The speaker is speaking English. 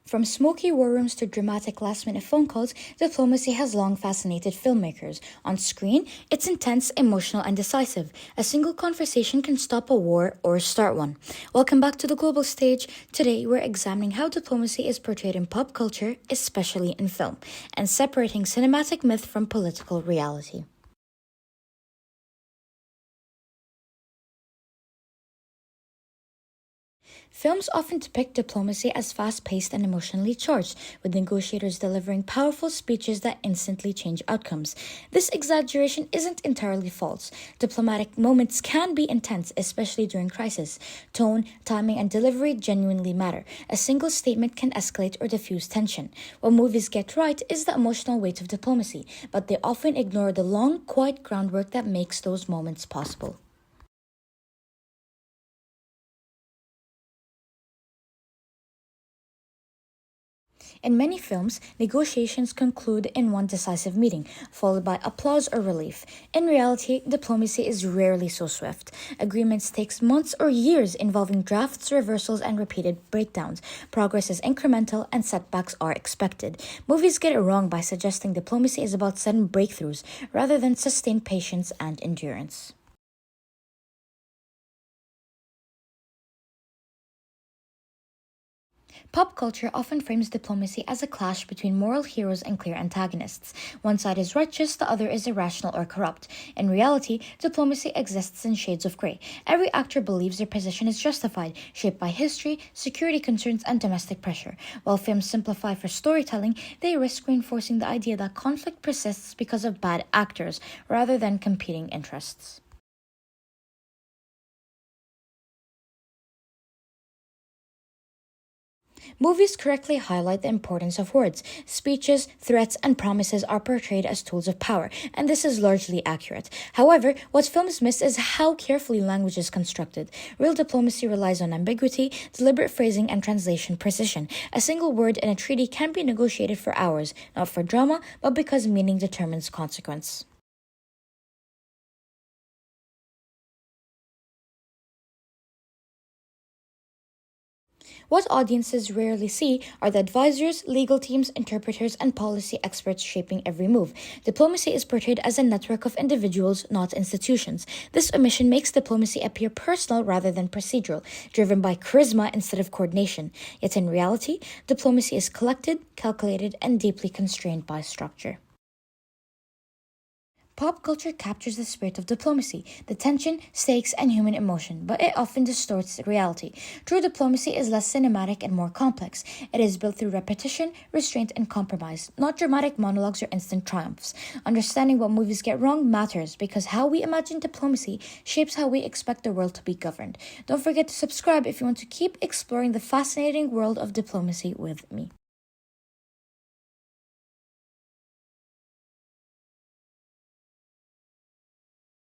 From smoky war rooms to dramatic last-minute phone calls, diplomacy has long fascinated filmmakers. On screen, it's intense, emotional, and decisive. A single conversation can stop a war or start one. Welcome back to the global stage. Today, we're examining how diplomacy is portrayed in pop culture, especially in film, and separating cinematic myth from political reality. Films often depict diplomacy as fast-paced and emotionally charged, with negotiators delivering powerful speeches that instantly change outcomes. This exaggeration isn't entirely false. Diplomatic moments can be intense, especially during crisis. Tone, timing, and delivery genuinely matter. A single statement can escalate or diffuse tension. What movies get right is the emotional weight of diplomacy, but they often ignore the long, quiet groundwork that makes those moments possible. In many films, negotiations conclude in one decisive meeting, followed by applause or relief. In reality, diplomacy is rarely so swift. Agreements take months or years, involving drafts, reversals, and repeated breakdowns. Progress is incremental and setbacks are expected. Movies get it wrong by suggesting diplomacy is about sudden breakthroughs rather than sustained patience and endurance. Pop culture often frames diplomacy as a clash between moral heroes and clear antagonists. One side is righteous, the other is irrational or corrupt. In reality, diplomacy exists in shades of gray. Every actor believes their position is justified, shaped by history, security concerns, and domestic pressure. While films simplify for storytelling, they risk reinforcing the idea that conflict persists because of bad actors rather than competing interests. Movies correctly highlight the importance of words. Speeches, threats, and promises are portrayed as tools of power, and this is largely accurate. However, what films miss is how carefully language is constructed. Real diplomacy relies on ambiguity, deliberate phrasing, and translation precision. A single word in a treaty can be negotiated for hours, not for drama, but because meaning determines consequence. What audiences rarely see are the advisors, legal teams, interpreters, and policy experts shaping every move. Diplomacy is portrayed as a network of individuals, not institutions. This omission makes diplomacy appear personal rather than procedural, driven by charisma instead of coordination. Yet in reality, diplomacy is collected, calculated, and deeply constrained by structure. Pop culture captures the spirit of diplomacy, the tension, stakes, and human emotion, but it often distorts reality. True diplomacy is less cinematic and more complex. It is built through repetition, restraint, and compromise, not dramatic monologues or instant triumphs. Understanding what movies get wrong matters because how we imagine diplomacy shapes how we expect the world to be governed. Don't forget to subscribe if you want to keep exploring the fascinating world of diplomacy with me.